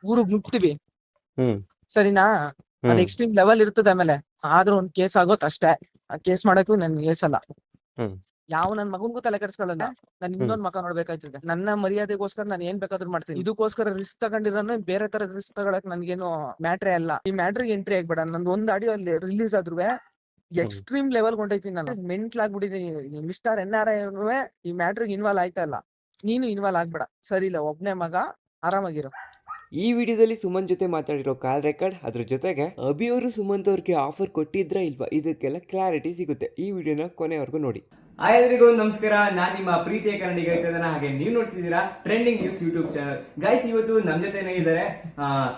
ಊರಿಗೆ ನುಗ್ತೀವಿ, ಹ್ಮ್ ಸರಿನಾ? ಅದ್ ಹ್ಮ್ ಎಕ್ಸ್ಟ್ರೀಮ್ ಲೆವೆಲ್ ಇರ್ತದೆ. ಆಮೇಲೆ ಆದ್ರೂ ಒಂದ್ ಕೇಸ್ ಆಗೋತ್ ಅಷ್ಟೇ. ಆ ಕೇಸ್ ಮಾಡಕ್ಕೂ ನನ್ ಏಸಲ್ಲ. ಹ್ಮ್ ಯಾವ ನನ್ ಮಗನ್ಗೂ ತಲೆ ಕೆಡ್ಸ್ಕೊಳ್ಳಲ್ಲ. ನಾನ್ ಹ್ಮ್ ಇನ್ನೊಂದ್ ಮಕ ನೋಡ್ಬೇಕಾಯ್ತದೆ. ನನ್ನ ಮರ್ಯಾದೆಗೋಸ್ಕರ ನಾನು ಏನ್ ಬೇಕಾದ್ರೂ ಮಾಡ್ತೀನಿ. ಇದಕ್ಕೋಸ್ಕರ ರಿಸ್ಕ್ ತಗೊಂಡಿರೋನು ಬೇರೆ ತರ ರಿಸ್ಕ್ ತಗೊಳಕ್ ನನ್ಗೇನು ಮ್ಯಾಟ್ರೇ ಅಲ್ಲ. ಈ ಮ್ಯಾಟ್ರಿಗೆ ಎಂಟ್ರಿ ಆಗ್ಬೇಡ. ನಂದು ಒಂದ್ ಆಡಿಯೋ ಅಲ್ಲಿ ರಿಲೀಸ್ ಆದ್ರೂ ಎಕ್ಸ್ಟ್ರೀಮ್ ಲೆವೆಲ್ ಹೊಂಟೈತೀನಿ. ನಾನು ಮೆಂಟ್ಲ್ ಆಗ್ಬಿಟ್ಟಿದ್ದೀನಿ. ಮಿಸ್ಟರ್ NRI ಈ ಮ್ಯಾಟ್ರಿಗೆ ಇನ್ವಾಲ್ವ್ ಆಯ್ತಾ ಇಲ್ಲ. ನೀನು ಇನ್ವಾಲ್ವ್ ಆಗ್ಬೇಡ, ಸರಿ ಇಲ್ಲ? ಒಬ್ನೇ ಮಗ, ಆರಾಮಾಗಿರು. ಈ ವಿಡಿಯೋದಲ್ಲಿ ಸುಮಂತ್ ಜೊತೆ ಮಾತಾಡಿರೋ ಕಾಲ್ ರೆಕಾರ್ಡ್, ಅದ್ರ ಜೊತೆಗೆ ಅಭಿ ಅವರು ಸುಮಂತ್ ಅವ್ರಿಗೆ ಆಫರ್ ಕೊಟ್ಟಿದ್ರಾ ಇಲ್ವಾ, ಇದಕ್ಕೆಲ್ಲ ಕ್ಲಾರಿಟಿ ಸಿಗುತ್ತೆ. ಈ ವಿಡಿಯೋನ ಕೊನೆವರೆಗೂ ನೋಡಿ. ಹಾಯ್ ಎಲ್ರಿಗೂ ನಮಸ್ಕಾರ. ನಾನು ನಿಮ್ಮ ಪ್ರೀತಿಯ ಕನ್ನಡಿಗ ಚಂದನ. ಹಾಗೆ ನೀವು ನೋಡ್ತಿದ್ದೀರಾ trending news YouTube channel. Guys, ಇವತ್ತು ನಮ್ಮ ಜೊತೆನೇ ಇದ್ದಾರೆ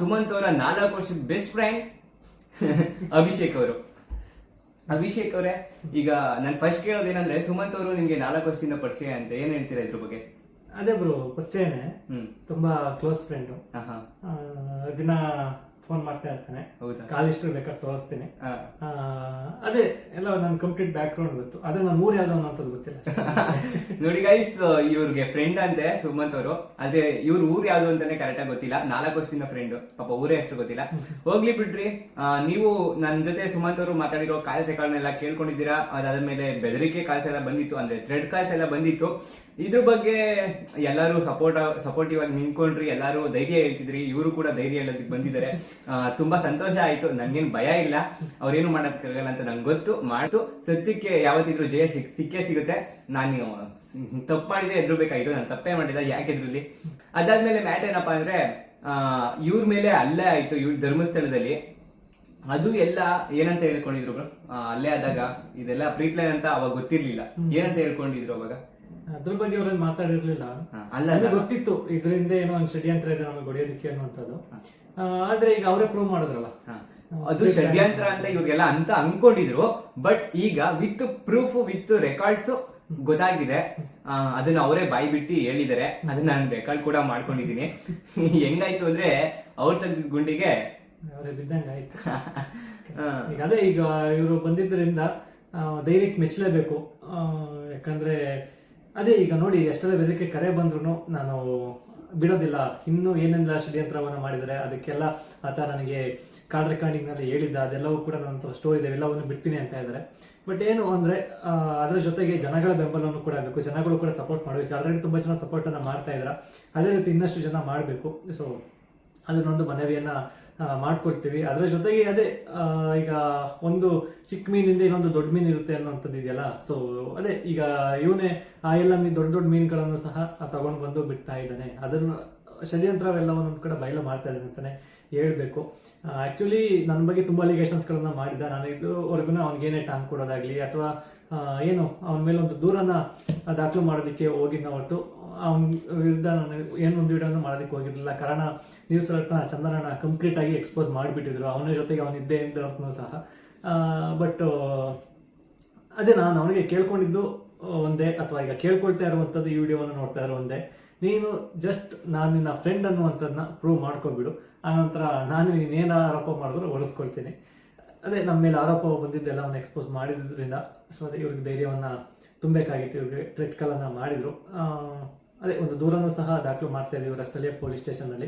ಸುಮಂತ್ ಅವರ 4 ವರ್ಷದ ಬೆಸ್ಟ್ ಫ್ರೆಂಡ್ ಅಭಿಷೇಕ್ ಅವರು. ಅಭಿಷೇಕ್ ಅವರೇ, ಈಗ ನಾನು ಫಸ್ಟ್ ಕೇಳೋದೇನಂದ್ರೆ, ಸುಮಂತ್ ಅವರು ನಿಮ್ಗೆ 4 ವರ್ಷದಿಂದ ಪರಿಚಯ ಅಂತ, ಏನ್ ಹೇಳ್ತೀರಾ ಇದ್ರ ಬಗ್ಗೆ? ಅದೇ ಬ್ರೋ, ಪರಿಚಯನೇ. ತುಂಬಾ ಕ್ಲೋಸ್ ಫ್ರೆಂಡ್. ದಿನ ಫೋನ್ ಮಾಡ್ತಾ ಇರ್ತಾನೆ. ಕಾಲ್ ಹಿಸ್ಟ್ರಿ ಬೇಕಾದ್ರೆ ತೋರಿಸ್ತೀನಿ. ಅದೇ ಎಲ್ಲ ನನ್ನ ಕಂಪ್ಲೀಟ್ ಬ್ಯಾಕ್ ಗ್ರೌಂಡ್ ಗೊತ್ತು. ಅದೇ ನನ್ನ ಊರ್ ಯಾವ್ದು ಅನ್ನೋದು ಗೊತ್ತಿಲ್ಲ. ನೋಡಿ ಗೈಸ್, ಇವ್ರಿಗೆ ಫ್ರೆಂಡ್ ಅಂತೆ ಸುಮಂತ್ ಅವರು, ಆದ್ರೆ ಇವ್ರ ಊರ್ ಯಾವ್ದು ಅಂತಾನೆ ಕರೆಕ್ಟ್ ಆಗಿ ಗೊತ್ತಿಲ್ಲ. 4 ವರ್ಷದಿಂದ ಫ್ರೆಂಡ್, ಪಾಪ ಊರೇ ಹೆಸರು ಗೊತ್ತಿಲ್ಲ. ಹೋಗ್ಲಿ ಬಿಡ್ರಿ. ನೀವು ನನ್ನ ಜೊತೆ ಸುಮಂತ್ ಅವರು ಮಾತಾಡಿರೋ ಕಾಲ್ ರೆಕಾರ್ಡ್ನೆಲ್ಲ ಕೇಳ್ಕೊಂಡಿದ್ದೀರಾ. ಅದಾದ್ಮೇಲೆ ಬೆದರಿಕೆ ಕಾಲ್ಸ್ ಎಲ್ಲ ಬಂದಿತ್ತು, ಅಂದ್ರೆ ಥ್ರೆಡ್ ಕಾಲ್ಸ್ ಎಲ್ಲ ಬಂದಿತ್ತು. ಇದ್ರ ಬಗ್ಗೆ ಎಲ್ಲರೂ ಸಪೋರ್ಟಿವ್ ಆಗಿ ನಿಂತ್ಕೊಂಡ್ರಿ, ಎಲ್ಲರೂ ಧೈರ್ಯ ಹೇಳ್ತಿದ್ರಿ. ಇವರು ಕೂಡ ಧೈರ್ಯ ಹೇಳೋದಕ್ಕೆ ಬಂದಿದ್ದಾರೆ. ತುಂಬಾ ಸಂತೋಷ ಆಯ್ತು. ನನ್ಗೇನ್ ಭಯ ಇಲ್ಲ, ಅವ್ರೇನು ಮಾಡೋದಕ್ಕಾಗಲ್ಲ ಅಂತ ನಂಗೆ ಗೊತ್ತು. ಮಾಡ್ತು ಸತ್ಯಕ್ಕೆ ಯಾವತ್ತಿದ್ರು ಜಯ ಸಿಕ್ಕೇ ಸಿಗುತ್ತೆ. ನಾನು ತಪ್ಪು ಮಾಡಿದ್ರೆ ಎದುರ್ಬೇಕಾಯ್ತು, ನಾನು ತಪ್ಪೇ ಮಾಡಿಲ್ಲ, ಯಾಕೆ ಎದುರಲ್ಲಿ. ಅದಾದ್ಮೇಲೆ ಮ್ಯಾಟ್ ಏನಪ್ಪಾ ಅಂದ್ರೆ, ಇವ್ರ ಮೇಲೆ ಅಲ್ಲೇ ಆಯ್ತು, ಇವ್ರ ಧರ್ಮಸ್ಥಳದಲ್ಲಿ. ಅದು ಎಲ್ಲ ಏನಂತ ಹೇಳ್ಕೊಂಡಿದ್ರು ಅಲ್ಲೇ ಆದಾಗ? ಇದೆಲ್ಲ ಪ್ರೀಪ್ಲಾನ್ ಅಂತ ಅವಾಗ ಗೊತ್ತಿರ್ಲಿಲ್ಲ. ಏನಂತ ಹೇಳ್ಕೊಂಡಿದ್ರು ಅವಾಗ? ಅದ್ರ ಬಗ್ಗೆ ಅವ್ರೇನ್ ಮಾತಾಡಿರ್ಲಿಲ್ಲ. ಅಲ್ಲ, ಗೊತ್ತಿತ್ತು ಇದರಿಂದ ಏನೋ ಒಂದು ಷಡ್ಯಂತ್ರ ಇದೆ ನಮಗೆ ಹೊಡೆಯೋದಕ್ಕೆ ಅನ್ನುವಂಥದ್ದು. ಆದ್ರೆ ಈಗ ಅವರೇ ಪ್ರೂವ್ ಮಾಡಿದ್ರಲ್ಲ, ಅದು ಷಡ್ಯಂತ್ರ ಅಂತ ಇವ್ರಿಗೆಲ್ಲ ಅಂತ ಅನ್ಕೊಂಡಿದ್ರು. ಬಟ್ ಈಗ ವಿತ್ ಪ್ರೂಫ್, ವಿತ್ ರೆಕಾರ್ಡ್ಸ್ ಗೊತ್ತಾಗಿದೆ. ಅದನ್ನ ಅವರೇ ಬಾಯಿ ಬಿಟ್ಟು ಹೇಳಿದ್ದಾರೆ. ಅದನ್ನ ನಾನು ರೆಕಾರ್ಡ್ ಕೂಡ ಮಾಡ್ಕೊಂಡಿದೀನಿ. ಹೆಂಗಾಯ್ತು ಅಂದ್ರೆ, ಅವ್ರು ತೆಗ್ದಿದ್ ಗುಂಡಿಗೆ ಅವರೇ ಬಿದ್ದಂಗ ಆಯ್ತು. ಈಗ ಅದೇ, ಈಗ ಇವರು ಬಂದಿದ್ದರಿಂದ ಧೈರ್ಯಕ್ಕೆ ಮೆಚ್ಚಲೇಬೇಕು. ಯಾಕಂದ್ರೆ ಅದೇ, ಈಗ ನೋಡಿ, ಎಷ್ಟೆಲ್ಲ ಬೆದರಿಕೆ ಕರೆ ಬಂದ್ರು ನಾನು ಬಿಡೋದಿಲ್ಲ. ಇನ್ನೂ ಏನೆಲ್ಲ ಷಡ್ಯಂತ್ರವನ್ನ ಮಾಡಿದರೆ ಅದಕ್ಕೆಲ್ಲ ಆತ ನನಗೆ ಕಾಲ್ ರೆಕಾರ್ಡಿಂಗ್ ನಲ್ಲಿ ಹೇಳಿದ್ದ, ಅದೆಲ್ಲವೂ ಕೂಡ ನನ್ನ ಸ್ಟೋರಿ ಇದೆ, ಎಲ್ಲವನ್ನು ಬಿಡ್ತೀನಿ ಅಂತ ಇದ್ದಾರೆ. ಬಟ್ ಏನು ಅಂದ್ರೆ, ಅದರ ಜೊತೆಗೆ ಜನಗಳ ಬೆಂಬಲವನ್ನು ಕೂಡ ಬೇಕು. ಜನಗಳು ಕೂಡ ಸಪೋರ್ಟ್ ಮಾಡಬೇಕು. ಆಲ್ರೆಡಿ ತುಂಬಾ ಜನ ಸಪೋರ್ಟ್ ಅನ್ನ ಮಾಡ್ತಾ ಇದ್ದಾರೆ. ಅದೇ ರೀತಿ ಇನ್ನಷ್ಟು ಜನ ಮಾಡಬೇಕು. ಸೊ ಅದನ್ನೊಂದು ಮನವಿಯನ್ನ ಮಾಡ್ಕೊಡ್ತೀವಿ. ಅದರ ಜೊತೆಗೆ ಅದೇ, ಈಗ ಒಂದು ಚಿಕ್ಕ ಮೀನಿಂದ ಇನ್ನೊಂದು ದೊಡ್ಡ ಮೀನು ಇರುತ್ತೆ ಅನ್ನೋಂಥದ್ದು ಇದೆಯಲ್ಲ. ಸೊ ಅದೇ, ಈಗ ಇವನೇ ಆ ಎಲ್ಲ ದೊಡ್ಡ ಮೀನುಗಳನ್ನು ಸಹ ತಗೊಂಡು ಬಂದು ಬಿಡ್ತಾ ಇದ್ದಾನೆ. ಅದನ್ನು ಷಡ್ಯಂತ್ರವೆಲ್ಲವನ್ನು ಕೂಡ ಬಯಲು ಮಾಡ್ತಾ ಇದ್ದಾನೆ ಅಂತಾನೆ ಹೇಳ್ಬೇಕು. ಆಕ್ಚುಲಿ ನನ್ನ ಬಗ್ಗೆ ತುಂಬಾ ಅಲಿಗೇಷನ್ಸ್ಗಳನ್ನ ಮಾಡಿದ್ದ. ನಾನು ಇದುವರೆಗೂ ಅವ್ನಿಗೇನೇ ಟಾಂಗ್ ಕೊಡೋದಾಗ್ಲಿ ಅಥವಾ ಏನು ಅವನ ಮೇಲೆ ಒಂದು ದೂರನ್ನ ದಾಖಲು ಮಾಡೋದಕ್ಕೆ ಹೋಗಿದ್ದ ಹೊರತು ಅವನ ವಿರುದ್ಧ ನಾನು ಏನೊಂದು ವಿಡಿಯೋನ ಮಾಡೋದಕ್ಕೆ ಹೋಗಿರಲಿಲ್ಲ. ಕಾರಣ, ನ್ಯೂಸ್ ಅಲರ್ಟ್ನ ಚಂದನನ ಕಂಪ್ಲೀಟ್ ಆಗಿ ಎಕ್ಸ್ಪೋಸ್ ಮಾಡಿಬಿಟ್ಟಿದ್ರು. ಅವನ ಜೊತೆಗೆ ಅವನಿದ್ದೇ ಇದ್ದವ್ರನ್ನೂ ಸಹ. ಬಟ್ ಅದೇ, ನಾನು ಅವನಿಗೆ ಕೇಳ್ಕೊಂಡಿದ್ದು ಒಂದೇ, ಅಥವಾ ಈಗ ಕೇಳ್ಕೊಳ್ತಾ ಇರುವಂಥದ್ದು ಈ ವಿಡಿಯೋವನ್ನು ನೋಡ್ತಾ ಇರೋ ಒಂದೇ, ನೀನು ಜಸ್ಟ್ ನಾನು ನಿನ್ನ ಫ್ರೆಂಡ್ ಅನ್ನುವಂಥದ್ದನ್ನ ಪ್ರೂವ್ ಮಾಡ್ಕೊಬಿಡು. ಆನಂತರ ನಾನು ಇನ್ನೇನು ಆರೋಪ ಮಾಡಿದ್ರು ಹೊರಿಸ್ಕೊಳ್ತೀನಿ. ಅದೇ, ನಮ್ಮ ಮೇಲೆ ಆರೋಪ ಬಂದಿದ್ದೆಲ್ಲ ಅವನ್ನ ಎಕ್ಸ್ಪೋಸ್ ಮಾಡಿದ್ರಿಂದ ಸೊ ಅದೇ ಇವ್ರಿಗೆ ಧೈರ್ಯವನ್ನ ತುಂಬಬೇಕಾಗಿತ್ತು. ಇವ್ರಿಗೆ ಥ್ರೆಟ್ ಕಾಲನ್ನು ಮಾಡಿದ್ರು. ಅದೇ, ಒಂದು ದೂರನೂ ಸಹ ದಾಖಲು ಮಾಡ್ತಾ ಇದ್ದೀವಿ ಇವರ ಸ್ಥಳೀಯ ಪೊಲೀಸ್ ಸ್ಟೇಷನ್ನಲ್ಲಿ.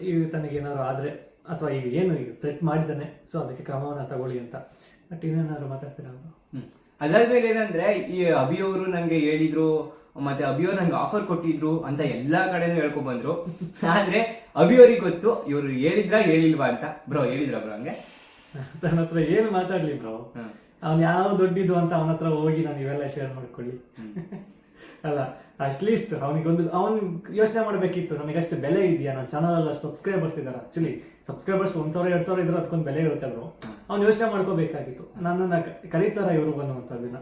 ಈ ತನಗೇನಾದ್ರು ಆದರೆ, ಅಥವಾ ಈಗ ಏನು ಈಗ ಥ್ರೆಟ್ ಮಾಡಿದ್ದಾನೆ, ಸೊ ಅದಕ್ಕೆ ಕ್ರಮವನ್ನು ತಗೊಳ್ಳಿ ಅಂತ. ಬಟ್ ಇನ್ನೇನಾದ್ರು ಮಾತಾಡ್ತೀರಾ? ಅದಾದ್ಮೇಲೆ ಏನಂದ್ರೆ, ಈ ಅಭಿಯವರು ನಂಗೆ ಹೇಳಿದ್ರು, ಮತ್ತೆ ಅಭಿಯವ್ರು ನಂಗೆ ಆಫರ್ ಕೊಟ್ಟಿದ್ರು ಅಂತ ಎಲ್ಲಾ ಕಡೆನೂ ಹೇಳ್ಕೊಂಡ್ ಬಂದ್ರು. ಆದ್ರೆ ಅಭಿಯವ್ರಿಗೆ ಗೊತ್ತು ಇವ್ರು ಹೇಳಿಲ್ವಾ ಅಂತ. ಬ್ರೋ, ಹೇಳಿದ್ರ ಬ್ರೋ ಹಂಗೆ? ನನ್ನ ಹತ್ರ ಏನು ಮಾತಾಡ್ಲಿ ಬ್ರೋ, ಅವ್ನು ಯಾವ ದೊಡ್ಡಿದ್ದು ಅಂತ ಅವನ ಹತ್ರ ಹೋಗಿ ನಾನು ಇವೆಲ್ಲ ಶೇರ್ ಮಾಡ್ಕೊಳ್ಳಿ. ಅಲ್ಲ, ಅಟ್ಲೀಸ್ಟ್ ಅವನಿಗೊಂದು ಅವನು ಯೋಚನೆ ಮಾಡಬೇಕಿತ್ತು, ನನಗಷ್ಟು ಬೆಲೆ ಇದೆಯಾ, ನನ್ನ ಚಾನಲ್ ಅಲ್ಲಿ ಸಬ್ಸ್ಕ್ರೈಬರ್ಸ್ ಇದ್ದಾರೆ. ಆಕ್ಚುಲಿ ಸಬ್ಸ್ಕ್ರೈಬರ್ಸ್ 1000 2000 ಇದ್ರೆ ಅದಕ್ಕೊಂದು ಬೆಲೆ ಇರುತ್ತೆ ಬ್ರೋ. ಅವ್ನು ಯೋಚನೆ ಮಾಡ್ಕೋಬೇಕಾಗಿತ್ತು, ನನ್ನನ್ನ ಕರೀತಾರ ಇವರು ಅನ್ನುವಂಥದ್ದನ್ನ.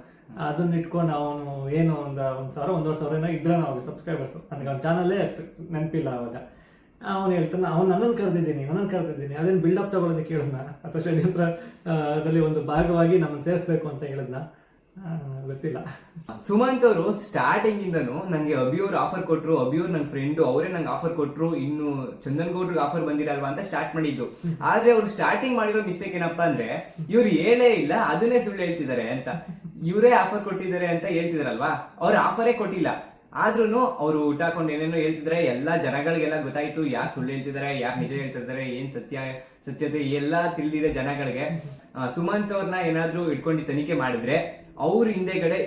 ಅದನ್ನ ಇಟ್ಕೊಂಡು ಅವನು ಏನು 1000 1500 ಇದ್ರೆ ನಾವು ಸಬ್ಸ್ಕ್ರೈಬರ್ಸ್, ನನಗೆ ಅವ್ನ ಚಾನಲ್ಲೇ ಅಷ್ಟು ನೆನಪಿಲ್ಲ ಅವಾಗ. ಅವನು ಹೇಳ್ತಾನೆ, ಅವ್ನು ನನ್ನನ್ನು ಕರೆದಿದ್ದೀನಿ, ಅದೇನು ಬಿಲ್ಡಪ್ ತಗೊಳ್ಳೋದಕ್ಕೆ ಹೇಳಿದ್ನ ಅಥವಾ ಷಡ್ಯಂತ್ರದಲ್ಲಿ ಒಂದು ಭಾಗವಾಗಿ ನಮ್ಮನ್ನು ಸೇರಿಸ್ಬೇಕು ಅಂತ ಹೇಳಿದ್ನ ಗೊತ್ತಿಲ್ಲ. ಸುಮಂತ್ ಅವರು ಸ್ಟಾರ್ಟಿಂಗ್ ಇಂದನು ನಂಗೆ ಅಭಿಯವ್ರು ಆಫರ್ ಕೊಟ್ರು, ಅಭಿಯವ್ರು ನನ್ನ ಫ್ರೆಂಡು, ಅವರೇ ನಂಗೆ ಆಫರ್ ಕೊಟ್ರು, ಇನ್ನು ಚಂದನ್ ಗೌಡ್ರಿಗೆ ಆಫರ್ ಬಂದಿರಲ್ವಾ ಅಂತ ಸ್ಟಾರ್ಟ್ ಮಾಡಿದ್ದು. ಆದ್ರೆ ಅವ್ರು ಸ್ಟಾರ್ಟಿಂಗ್ ಮಾಡಿರೋ ಮಿಸ್ಟೇಕ್ ಏನಪ್ಪಾ ಅಂದ್ರೆ, ಇವ್ರು ಹೇಳೇ ಇಲ್ಲ, ಅದನ್ನೇ ಸುಳ್ಳು ಹೇಳ್ತಿದ್ದಾರೆ ಅಂತ. ಇವರೇ ಆಫರ್ ಕೊಟ್ಟಿದ್ದಾರೆ ಅಂತ ಹೇಳ್ತಿದಾರಲ್ವಾ, ಅವ್ರ ಆಫರೇ ಕೊಟ್ಟಿಲ್ಲ. ಆದ್ರೂ ಅವ್ರು ಊಟ ಹಾಕೊಂಡು ಏನೇನೋ ಹೇಳ್ತಿದ್ರೆ ಎಲ್ಲ ಜನಗಳಿಗೆಲ್ಲ ಗೊತ್ತಾಯ್ತು, ಯಾರು ಸುಳ್ಳು ಹೇಳ್ತಿದಾರೆ, ಯಾರು ನಿಜ ಹೇಳ್ತಿದ್ದಾರೆ, ಏನ್ ಸತ್ಯತೆ ಎಲ್ಲ ತಿಳಿದಿದೆ ಜನಗಳಿಗೆ. ಸುಮಂತ್ ಅವ್ರನ್ನ ಏನಾದ್ರೂ ಇಟ್ಕೊಂಡು ತನಿಖೆ ಮಾಡಿದ್ರೆ ಅವ್ರ ಹಿಂದೆಗಡೆ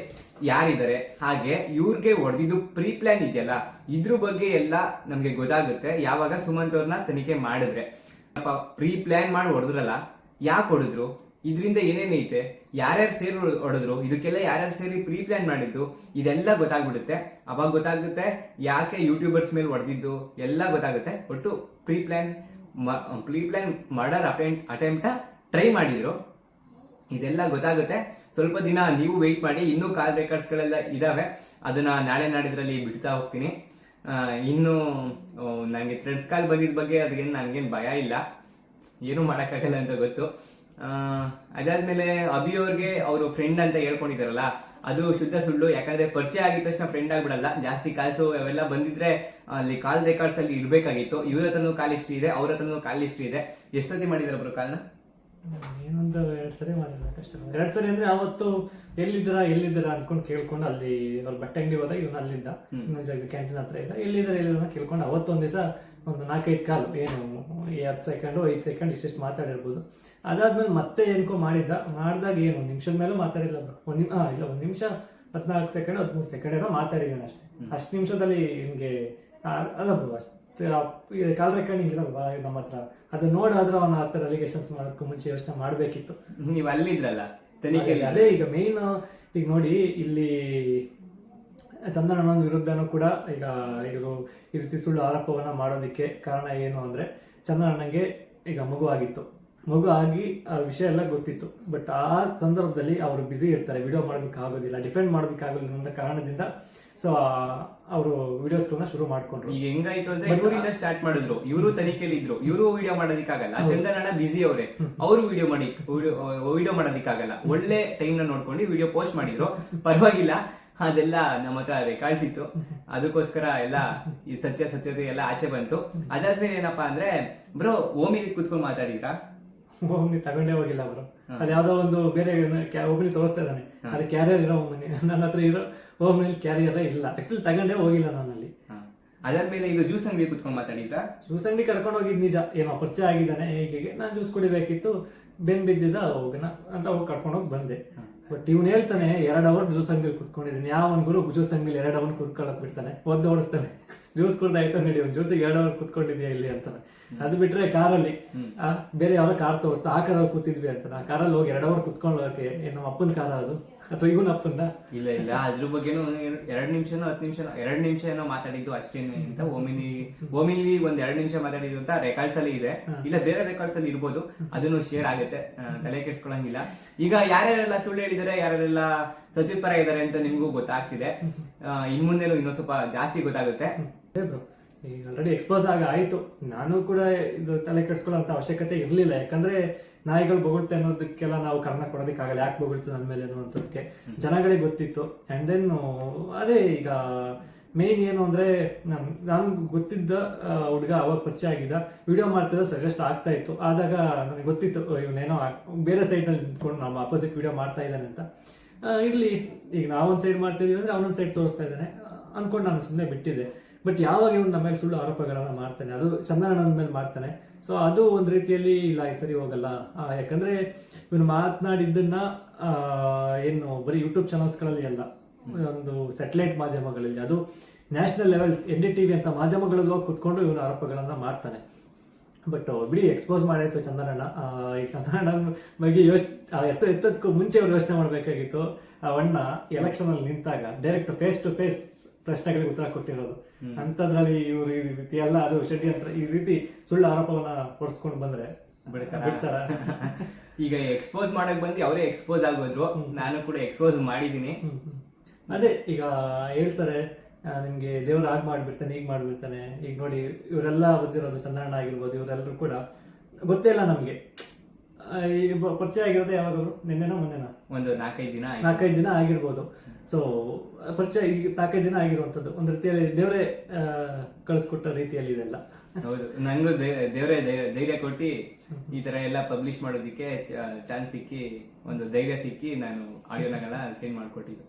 ಯಾರಿದ್ದಾರೆ, ಹಾಗೆ ಇವ್ರಿಗೆ ಹೊಡೆದಿದ್ದು ಪ್ರೀ ಪ್ಲಾನ್ ಇದೆಯಲ್ಲ ಇದ್ರ ಬಗ್ಗೆ ಎಲ್ಲ ನಮ್ಗೆ ಗೊತ್ತಾಗುತ್ತೆ ಯಾವಾಗ ಸುಮಂತ್ ಅವ್ರನ್ನ ತನಿಖೆ ಮಾಡಿದ್ರೆ. ಪ್ರೀ ಪ್ಲಾನ್ ಮಾಡಿ ಹೊಡೆದ್ರಲ್ಲ, ಯಾಕೆ ಹೊಡೆದ್ರು, ಇದರಿಂದ ಏನೇನೈತೆ, ಯಾರ್ಯಾರು ಸೇರಿ ಹೊಡೆದ್ರು, ಇದಕ್ಕೆಲ್ಲ ಯಾರ್ಯಾರು ಸೇರಿ ಪ್ರೀ ಪ್ಲಾನ್ ಮಾಡಿದ್ದು, ಇದೆಲ್ಲ ಗೊತ್ತಾಗ್ಬಿಡುತ್ತೆ. ಅವಾಗ ಗೊತ್ತಾಗುತ್ತೆ ಯಾಕೆ ಯೂಟ್ಯೂಬರ್ಸ್ ಮೇಲೆ ಹೊಡೆದಿದ್ದು ಎಲ್ಲ ಗೊತ್ತಾಗುತ್ತೆ. ಒಟ್ಟು pre plan murder attempt try ಮಾಡಿದ್ರು, ಇದೆಲ್ಲ ಗೊತ್ತಾಗುತ್ತೆ. ಸ್ವಲ್ಪ ದಿನ ನೀವು ವೆಯ್ಟ್ ಮಾಡಿ, ಇನ್ನೂ ಕಾಲ್ ರೆಕಾರ್ಡ್ಸ್ಗಳೆಲ್ಲ ಇದಾವೆ, ಅದನ್ನ ನಾಳೆ ನಾಡಿದ್ರಲ್ಲಿ ಬಿಡ್ತಾ ಹೋಗ್ತೀನಿ. ಇನ್ನು ನನಗೆ ಥ್ರೆಡ್ಸ್ ಕಾಲ್ ಬಂದಿದ್ದ ಬಗ್ಗೆ ಅದಕ್ಕೇನು ನನಗೇನು ಭಯ ಇಲ್ಲ, ಏನೂ ಮಾಡೋಕ್ಕಾಗಲ್ಲ ಅಂತ ಗೊತ್ತು. ಅದಾದ್ಮೇಲೆ ಅಭಿ ಅವ್ರಿಗೆ ಅವರು ಫ್ರೆಂಡ್ ಅಂತ ಹೇಳ್ಕೊಂಡಿದಾರಲ್ಲ, ಅದು ಶುದ್ಧ ಸುಳ್ಳು. ಯಾಕಂದ್ರೆ ಪರಿಚಯ ಆಗಿದ ತಕ್ಷಣ ಫ್ರೆಂಡ್ ಆಗ್ಬಿಡಲ್ಲ. ಜಾಸ್ತಿ ಕಾಲ್ಸು ಅವೆಲ್ಲ ಬಂದಿದ್ರೆ ಅಲ್ಲಿ ಕಾಲ್ ರೆಕಾರ್ಡ್ಸ್ ಅಲ್ಲಿ ಇರ್ಬೇಕಾಗಿತ್ತು. ಇವ್ರ ಹತ್ರನೂ ಕಾಲ್ ಹಿಸ್ಟ್ರಿ ಇದೆ, ಅವ್ರ ಹತ್ರನೂ ಕಾಲ್ ಹಿಸ್ಟ್ರಿ ಇದೆ. ಎಷ್ಟು ಸತಿ ಮಾಡಿದಾರೆ ಒಬ್ರು ಕಾಲ್ನ? ಏನೊಂದು 2 ಸರಿ ಮಾಡಿಲ್ಲ ಕಷ್ಟ. 2 ಸರಿ ಅಂದ್ರೆ ಅವತ್ತು ಎಲ್ಲಿದ್ದೀರಾ ಅನ್ಕೊಂಡು ಕೇಳ್ಕೊಂಡು, ಅಲ್ಲಿ ಅವ್ರ ಬಟ್ಟೆ ಅಂಗಡಿ ಹೋದಾಗ ಇವನು ಅಲ್ಲಿದ್ದ, ಇನ್ನೊಂದು ಜಾಗ ಕ್ಯಾಂಟೀನ್ ಹತ್ರ ಇದ್ದ, ಎಲ್ಲಿದ್ದೀರಾ ಕೇಳ್ಕೊಂಡು ಅವತ್ತೊಂದ್ ದಿವಸ ಒಂದು 4-5 ಕಾಲ್, ಏನು 10 ಸೆಕೆಂಡ್ 5 ಸೆಕೆಂಡ್ ಇಷ್ಟೆಷ್ಟು ಮಾತಾಡಿರ್ಬೋದು. ಅದಾದ್ಮೇಲೆ ಮತ್ತೆ ಏನ್ಕೋ ಮಾಡಿದಾಗ ಏನು 1 ನಿಮಿಷದ ಮೇಲೂ ಮಾತಾಡಿಲ್ಲ. ಇಲ್ಲ 1 ನಿಮಿಷ 14 ಸೆಕೆಂಡ್ 13 ಸೆಕೆಂಡ್ ಏನೋ ಮಾತಾಡಿದ್ದಾನೆ ಅಷ್ಟೇ. ಅಷ್ಟು ನಿಮಿಷದಲ್ಲಿ ಹಿಂಗೆ ಅಲ್ಲ ಅಷ್ಟು ಕಾಲ್ ರೆಕಾರ್ಡಿಂಗ್ ಇರಲ್ವಾ ನಮ್ಮ ಹತ್ರ, ಅದು ನೋಡಾದ್ರೆ ಅವನ ಆ ಥರ ಅಲಿಗೇಷನ್ಸ್ ಮಾಡೋದಕ್ಕೂ ಮುಂಚೆ ಯೋಚನೆ ಮಾಡಬೇಕಿತ್ತು. ನೀವು ಅಲ್ಲಿದ್ರಲ್ಲ ತನಿಖೆಯಲ್ಲಿ. ಅದೇ ಈಗ ಮೇನ್ ಈಗ ನೋಡಿ, ಇಲ್ಲಿ ಚಂದನಣ್ಣನ ವಿರುದ್ಧನೂ ಕೂಡ ಈಗ ಇವರು ಈ ರೀತಿ ಸುಳ್ಳು ಆರೋಪವನ್ನ ಮಾಡೋದಕ್ಕೆ ಕಾರಣ ಏನು ಅಂದ್ರೆ, ಚಂದನಣ್ಣಂಗೆ ಈಗ ಮಗು ಆಗಿ ಆ ವಿಷಯ ಎಲ್ಲ ಗೊತ್ತಿತ್ತು. ಬಟ್ ಆ ಸಂದರ್ಭದಲ್ಲಿ ಅವರು ಬ್ಯುಸಿ ಇರ್ತಾರೆ, ವಿಡಿಯೋ ಮಾಡೋದಕ್ಕೆ ಆಗೋದಿಲ್ಲ, ಡಿಫೆಂಡ್ ಮಾಡೋದಕ್ಕೆ ಆಗೋದಿಲ್ಲ ಅನ್ನೋ ಕಾರಣದಿಂದ ಸೊ ಅವರು ವಿಡಿಯೋಸ್ಗಳನ್ನ ಶುರು ಮಾಡ್ಕೊಂಡ್ರು. ಈಗ ಹೆಂಗಾಯ್ತು ಅಂದ್ರೆ ಇವರಿಂದ ಸ್ಟಾರ್ಟ್ ಮಾಡಿದ್ರು, ಇವರು ತನಿಖೆಯಲ್ಲಿ ಇದ್ರು, ಇವರು ವಿಡಿಯೋ ಮಾಡೋದಕ್ಕಾಗಲ್ಲ. ಚಂದನಣ್ಣ ಬಿಸಿ ಅವರೇ, ಅವರು ವಿಡಿಯೋ ಮಾಡೋದಕ್ಕಾಗಲ್ಲ. ಒಳ್ಳೆ ಟೈಮ್ ನ ನೋಡ್ಕೊಂಡು ವಿಡಿಯೋ ಪೋಸ್ಟ್ ಮಾಡಿದ್ರು, ಪರವಾಗಿಲ್ಲ. ಅದೆಲ್ಲ ನಮ್ಮ ಹತ್ರ ರೆಕಾರ್ಡ್ಸ್ ಇತ್ತು, ಅದಕ್ಕೋಸ್ಕರ ಎಲ್ಲ ಈ ಸತ್ಯತೆ ಎಲ್ಲ ಆಚೆ ಬಂತು. ಅದಾದ್ಮೇಲೆ ಏನಪ್ಪಾ ಅಂದ್ರೆ, ಬ್ರೋ ಓಮಿಲಿ ಕುತ್ಕೊಂಡು ಮಾತಾಡಿದ್ರಾ? ಓಮ್ನಿ ತಗೊಂಡೇ ಹೋಗಿಲ್ಲ ಅವರು. ಅದು ಯಾವ್ದೋ ಒಂದು ಬೇರೆ ಓಮ್ನಿ ತೋರಿಸ್ತಾ ಇದ್ದಾನೆ, ಅದು ಕ್ಯಾರಿಯರ್ ಇರೋ ಓಮ್ನಿ. ನನ್ನ ಹತ್ರ ಇರೋ ಓಮ್ನಿ ಕ್ಯಾರಿಯರ್ ಇಲ್ಲ, ಆಕ್ಚುಲಿ ತಗೊಂಡೇ ಹೋಗಿಲ್ಲ ನಾನಲ್ಲಿ. ಅದಾದ್ಮೇಲೆ ಈಗ ಜ್ಯೂಸ್ ಅಂಗಡಿ ಕುತ್ಕೊಂಡು ಮಾತಾಡಿದ್ರಾ? ಜ್ಯೂಸ್ ಅಂಗಡಿ ಕರ್ಕೊಂಡು ಹೋಗಿದ್ ನಿಜ, ಏನೋ ಪರಿಚಯ ಆಗಿದ್ದಾನೆ, ಹೀಗೆ ನಾನು ಜ್ಯೂಸ್ ಕುಡಿಬೇಕಿತ್ತು, ಬೆನ್ ಬಿದ್ದಿದ್ದ ಹೋಗೋಣ ಅಂತ ಹೋಗಿ ಕರ್ಕೊಂಡೋಗಿ ಬಂದೆ. ಬಟ್ ಇವ್ನು ಹೇಳ್ತಾನೆ 2 ಅವರ್ ಜ್ಯೂಸ್ ಅಂಗಡಿ ಕುತ್ಕೊಂಡಿದ್ದೀನಿ. ಯಾವನ್ ಗುರು ಜ್ಯೂಸ್ ಅಂಗಡಿ 2 ಅವರ್ ಕುತ್ಕೊಳ್ಳಕ್ ಬಿಡ್ತಾನೆ, ಓಡಿಸ್ತಾನೆ. ಜ್ಯೂಸ್ ಕುಡ್ದಾಯ್ತು ನಡಿ, ಒಂದು ಜ್ಯೂಸಿಗೆ 2 ಅವರ್ ಕುತ್ಕೊಂಡಿದ್ಯಾ ಇಲ್ಲಿ ಅಂತಾನೆ. ಅದು ಬಿಟ್ರೆ ಕಾರಲ್ಲಿ ಬೇರೆ ಯಾವ್ದೋ ಕಾರ್ ತೋರಿಸ್ತಾ, ಆ ಕಾರಲ್ಲಿ ಕೂತಿದ್ವಿ ಅಂತಾನೆ. ಆ ಕಾರಲ್ಲಿ ಹೋಗಿ 2 ಅವರ್ ಕುತ್ಕೊಳ್ಳೋಕೆ ನಮ್ಮ ಅಪ್ಪನ ಕಾರ ಅದು ಅಥವಾ ಇವನ್ ಅಪ್ಪನ? ಇಲ್ಲ ಅದ್ರ ಬಗ್ಗೆನೂ 2 ನಿಮಿಷನೋ 10 ನಿಮಿಷ 2 ನಿಮಿಷ ಏನೋ ಮಾತಾಡಿದ್ದು ಅಷ್ಟೇನೆ ಅಂತ. ಓಮಿಲಿ 1-2 ನಿಮಿಷ ಮಾತಾಡಿದ್ದು ಅಂತ ರೆಕಾರ್ಡ್ಸ್ ಅಲ್ಲಿ ಇದೆ, ಇಲ್ಲ ಬೇರೆ ರೆಕಾರ್ಡ್ಸ್ ಅಲ್ಲಿ ಇರ್ಬೋದು, ಅದನ್ನು ಶೇರ್ ಆಗುತ್ತೆ, ತಲೆ ಕೆಡ್ಸ್ಕೊಳಂಗಿಲ್ಲ. ಈಗ ಯಾರ್ಯಾರೆಲ್ಲ ಸುಳ್ಳು ಹೇಳಿದಾರೆ, ಯಾರ್ಯಾರೆಲ್ಲ ಸತ್ಯದ ಪರ ಇದಾರೆ ಅಂತ ನಿಮ್ಗೂ ಗೊತ್ತಾಗ್ತಿದೆ. ಇನ್ ಮುಂದೆನೂ ಇನ್ನೊಂದ್ ಸ್ವಲ್ಪ ಜಾಸ್ತಿ ಗೊತ್ತಾಗುತ್ತೆ. ಈಗ ಆಲ್ರೆಡಿ ಎಕ್ಸ್ಪೋಸ್ ಆಯ್ತು. ನಾನು ಕೂಡ ಇದು ತಲೆ ಕೆಡ್ಸ್ಕೊಳ್ಳೋ ಅಂತ ಅವಶ್ಯಕತೆ ಇರ್ಲಿಲ್ಲ, ಯಾಕಂದ್ರೆ ನಾಯಿಗಳು ಬೊಗಳುತ್ತೆ ಅನ್ನೋದಕ್ಕೆಲ್ಲ ನಾವು ಕಾರಣ ಕೊಡೋದಕ್ಕಾಗಲ್ಲ. ಯಾಕೆ ಬೊಗಳ್ತು ನನ್ನ ಮೇಲೆ ಅನ್ನೋದಕ್ಕೆ ಜನಗಳಿಗೆ ಗೊತ್ತಿತ್ತು. ಅಂಡ್ ದೆನ್ ಅದೇ ಈಗ ಮೇನ್ ಏನು ಅಂದ್ರೆ, ನಾನು ಗೊತ್ತಿದ್ದ ಹುಡುಗ ಅವಾಗ ಪರಿಚಯ ಆಗಿದ್ದ, ವಿಡಿಯೋ ಮಾಡ್ತಿದ್ದ, ಸಜೆಸ್ಟ್ ಆಗ್ತಾ ಇತ್ತು. ಆದಾಗ ನನಗೆ ಗೊತ್ತಿತ್ತು ಇವನೇನೋ ಬೇರೆ ಸೈಡ್ನಲ್ಲಿ ನಿಂತ್ಕೊಂಡು ನಮ್ಮ ಅಪೋಸಿಟ್ ವಿಡಿಯೋ ಮಾಡ್ತಾ ಇದ್ದಾನೆ ಅಂತ. ಇರ್ಲಿ, ಈಗ ನಾವೊಂದು ಸೈಡ್ ಮಾಡ್ತಿದೀವಿ ಅಂದ್ರೆ ಅವನೊಂದು ಸೈಡ್ ತೋರಿಸ್ತಾ ಇದ್ದಾನೆ ಅನ್ಕೊಂಡು ನಾನು ಸುಮ್ಮನೆ ಬಿಟ್ಟಿದ್ದೆ. ಬಟ್ ಯಾವಾಗ ಇವನು ನಮ್ಮ ಮೇಲೆ ಸುಳ್ಳು ಆರೋಪಗಳನ್ನ ಮಾಡ್ತಾನೆ, ಅದು ಚಂದನಣ್ಣನ ಮೇಲೆ ಮಾಡ್ತಾನೆ. ಸೊ ಅದು ಒಂದು ರೀತಿಯಲ್ಲಿ ಇಲ್ಲ, ಸರಿ ಹೋಗಲ್ಲ. ಯಾಕಂದ್ರೆ ಇವನು ಮಾತನಾಡಿದ್ದನ್ನ ಏನು ಬರೀ ಯೂಟ್ಯೂಬ್ ಚಾನಲ್ಸ್ಗಳಲ್ಲಿ ಅಲ್ಲ, ಒಂದು ಸ್ಯಾಟಲೈಟ್ ಮಾಧ್ಯಮಗಳಲ್ಲಿ, ಅದು ನ್ಯಾಷನಲ್ ಲೆವೆಲ್ NDTV ಅಂತ ಮಾಧ್ಯಮಗಳಲ್ಲಿ ಹೋಗಿ ಕುತ್ಕೊಂಡು ಇವನು ಆರೋಪಗಳನ್ನ ಮಾಡ್ತಾನೆ. ಬಟ್ ಬಿಡಿ, ಎಕ್ಸ್ಪೋಸ್ ಮಾಡಾಯ್ತು ಚಂದನಣ್ಣ. ಈ ಚಂದನಣ್ಣನ ಬಗ್ಗೆ ಹೆಸರು ಎತ್ತದಕ್ಕೂ ಮುಂಚೆ ಅವ್ರು ಯೋಚನೆ ಮಾಡ್ಬೇಕಾಗಿತ್ತು. ಅವಣ್ಣ ಎಲೆಕ್ಷನ್ ಅಲ್ಲಿ ನಿಂತಾಗ ಡೈರೆಕ್ಟ್ ಫೇಸ್ ಟು ಫೇಸ್ ಪ್ರಶ್ನೆಗಳಿಗೆ ಉತ್ತರ ಕೊಟ್ಟಿರೋದು. ಅಂತದ್ರಲ್ಲಿ ಇವರು ಈ ರೀತಿ ಎಲ್ಲ ಅದು ಷಡ್ಯಂತ್ರ, ಈ ರೀತಿ ಸುಳ್ಳು ಆರೋಪವನ್ನ ಹೊಡ್ಸ್ಕೊಂಡು ಬಂದ್ರೆ ಬಿಡ್ತಾರ? ಈಗ ಎಕ್ಸ್ಪೋಸ್ ಮಾಡಕ್ ಬಂದು ಅವರೇ ಎಕ್ಸ್ಪೋಸ್ ಆಗೋದ್ರು, ನಾನು ಕೂಡ ಎಕ್ಸ್ಪೋಸ್ ಮಾಡಿದೀನಿ. ಅದೇ ಈಗ ಹೇಳ್ತಾರೆ, ನಿಮ್ಗೆ ದೇವ್ರು ಆಗ್ ಮಾಡ್ಬಿಡ್ತಾನೆ, ಈಗ ಮಾಡ್ಬಿಡ್ತಾನೆ. ಈಗ ನೋಡಿ, ಇವರೆಲ್ಲ ಬಂದಿರೋದು ಚಂದನಣ್ಣ ಆಗಿರ್ಬೋದು, ಇವರೆಲ್ಲರೂ ಕೂಡ ಗೊತ್ತೇ ಇಲ್ಲ ನಮ್ಗೆ. ಪರಿಚಯ ಆಗಿರೋದೇ ಯಾವಾಗವರು ನಿನ್ನೆನೋ ಮೊನ್ನೆನೋ ಒಂದು 4-5 ದಿನ ಆಯ್ತು. 4-5 ದಿನ ಆಗಿರ್ಬೋದು. ಸೊ ಪರಿಚಯ ಈಗ 4-5 ದಿನ ಆಗಿರುವಂಥದ್ದು ಒಂದು ರೀತಿಯಲ್ಲಿ ದೇವರೇ ಕಳಿಸ್ಕೊಟ್ಟ ರೀತಿಯಲ್ಲಿ ಇದೆಲ್ಲ. ಹೌದು, ನಂಗೂ ದೇವರೇ ಧೈರ್ಯ ಕೊಟ್ಟು ಈ ತರ ಎಲ್ಲ ಪಬ್ಲಿಷ್ ಮಾಡೋದಿಕ್ಕೆ ಚಾನ್ಸ್ ಸಿಕ್ಕಿ, ಒಂದು ಧೈರ್ಯ ಸಿಕ್ಕಿ ನಾನು ಆಡಿಯೋನಾಗೆಲ್ಲ ಸೆಂಡ್ ಮಾಡ್ಕೊಟ್ಟಿದ್ದು.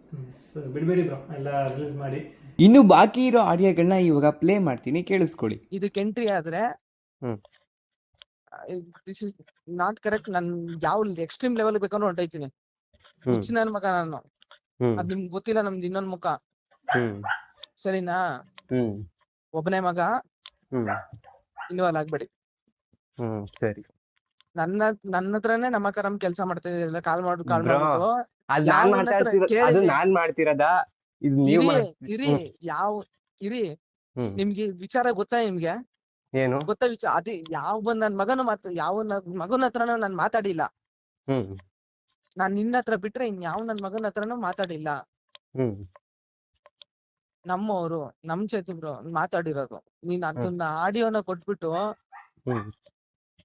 ಬಿಡಬೇಡಿ ಬ್ರೋ, ಎಲ್ಲ ರಿಲೀಸ್ ಮಾಡಿ. ಇನ್ನು ಬಾಕಿ ಇರೋ ಆಡಿಯೋಗಳನ್ನ ಇವಾಗ ಪ್ಲೇ ಮಾಡ್ತೀನಿ, ಕೇಳಿಸ್ಕೊಳ್ಳಿ. ಇದಕ್ಕೆ ಎಂಟ್ರಿ ಆದ್ರೆ hmm. This is not correct. ನನ್ ಯಾವ ಎಕ್ಸ್ಟ್ರೀಮ್ ಲೆವೆಲ್ ಬೇಕಾದ್ರೂ ಹೊಂಟೈತೀನಿ. ಹ್ಮ್. ಹುಚ್ಚ ನನ್ ಮಗ ನಾನು. ಹ್ಮ್. ಅದ್ ನಿಮ್ಗೆ ಗೊತ್ತಿಲ್ಲ ನಮ್ದು ಇನ್ನೊಂದ್ ಮುಖ. ಹ್ಮ್. ಸರಿನಾ? ಹ್ಮ್. ಒಬ್ಬನೇ ಮಗ, ಹ್ಮ್. ಇನ್ವಾಲ್ವ್ ಆಗ್ಬೇಡಿ. ಸರಿ. ನನ್ನ ಹತ್ರನೇ ನಮ್ಮ ಕರಂ ಕೆಲಸ ಮಾಡ್ತಾ ಇದ್ದಿಲ್ಲ. ಕಾಲ್ Bro, ಮಾಡ್ಬಿಟ್ಟು ಅದ್ ಯಾವ ನಾನ್ ನನ್ನ ಹತ್ರ ಮಾತಾಡ್ತಿರೋದು, ಅದು ಕೇಳಿದೆ. ನಾನ್ ಮಾಡ್ತಿರೋದ, ಇದು ನೀವ್ ಇರಿ ಇರಿ ಹ್ಮ್. ನಿಮ್ಗೆ ವಿಚಾರ ಗೊತ್ತಾ? ನಿಮ್ಗೆ ಏನು? ಗೊತ್ತಾ ವಿಚಾರ? ಅದೇ ಯಾವ ನನ್ ಮಗನು ಮಗನ ಹತ್ರನೂ ನಾನ್ ಮಾತಾಡಿಲ್ಲ. ಹ್ಮ್. ನಾನ್ ನಿನ್ನ ಹತ್ರ ಬಿಟ್ರೆ ಯಾವ ನನ್ ಮಗನ ಹತ್ರನೂ ಮಾತಾಡಿಲ್ಲ. ಹ್ಮ್. ನಮ್ಮವರು ನಮ್ ಚೇತು ಬ್ರೋ ಮಾತಾಡಿರೋದು. ನೀನ್ ಅದನ್ನ ಆಡಿಯೋನ ಕೊಟ್ಬಿಟ್ಟು ಹ್ಮ್.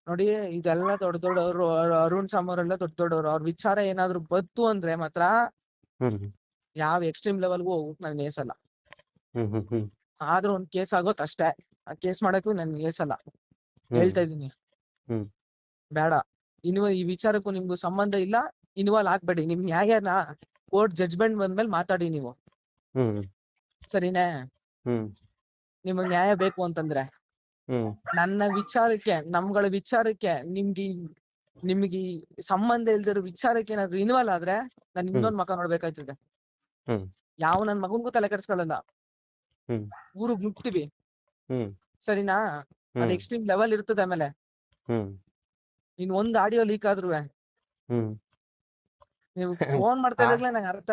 ನೋಡಿ, ಇದೆಲ್ಲ ದೊಡ್ಡ ದೊಡ್ಡವ್ರು, ಅರುಣ್ ಸಾಮವ್ರೆಲ್ಲ ದೊಡ್ಡ ದೊಡ್ಡವ್ರು. ಅವ್ರ ವಿಚಾರ ಏನಾದ್ರು ಬತ್ತು ಅಂದ್ರೆ ಮಾತ್ರ ಹ್ಮ್. ಯಾವ ಎಕ್ಸ್ಟ್ರೀಮ್ ಲೆವೆಲ್ಗೂ ಹೋಗಕ್ ನಾನು ಏಸಲ್ಲ. ಹ್ಮ್. ಹ್ಮ್. ಹ್ಮ್. ಆದ್ರೂ ಒಂದ್ ಕೇಸ್ ಆಗೋತ್ ಅಷ್ಟೇ. ಆ ಕೇಸ್ ಮಾಡಕ್ಕೂ ನನ್ ಏಸಲ್ಲ. ಹೇಳ್ತಾ ಇದೀನಿ, ಹ್ಮ್. ಬೇಡ. ಈ ವಿಚಾರಕ್ಕೂ ನಿಮ್ಗೂ ಸಂಬಂಧ ಇಲ್ಲ. ಇನ್ವಾಲ್ವ್ ಆಗ್ಬೇಡಿ. ನಿಮ್ ನ್ಯಾಯನ ಕೋರ್ಟ್ ಜಡ್ಜ್ಮೆಂಟ್ ಬಂದ್ಮೇಲೆ ಮಾತಾಡಿ ನೀವು. ಹ್ಮ್. ಸರಿನೇ? ಹ್ಮ್. ನಿಮಗ್ ನ್ಯಾಯ ಬೇಕು ಅಂತಂದ್ರೆ ಹ್ಮ್. ನನ್ನ ವಿಚಾರಕ್ಕೆ, ನಮ್ಗಳ ವಿಚಾರಕ್ಕೆ, ನಿಮ್ಗೆ ಸಂಬಂಧ ಇಲ್ದಿರೋ ವಿಚಾರಕ್ಕೆ ಏನಾದ್ರು ಇನ್ವಾಲ್ವ್ ಆದ್ರೆ ನಾನು ಇನ್ನೊಂದ್ ಮಕ ನೋಡ್ಬೇಕಾಯ್ತದೆ. ಹ್ಮ್. ಯಾವ ನನ್ ಮಗನ್ಗೂ ತಲೆ ಕೆಡ್ಸ್ಕೊಳ್ಳಲ್ಲ. ಹ್ಮ್. ಊರಿಗ್ ನುಗ್ತೀವಿ. ಹ್ಮ್. ಸರಿನಾ? ಅದ್ ಎಕ್ಸ್ಟ್ರೀಮ್ ಲೆವೆಲ್ ಇರ್ತದೆ. ಆಮೇಲೆ ಹ್ಮ್. ಇನ್ ಒಂದ್ ಆಡಿಯೋ ಲೀಕ್ ಆದ್ರೂ ಹ್ಮ್. ನೀವು ಫೋನ್ ಮಾಡ್ತಾ ಇದ್ದಾಗ್ಲೇ ನಂಗೆ ಅರ್ಥ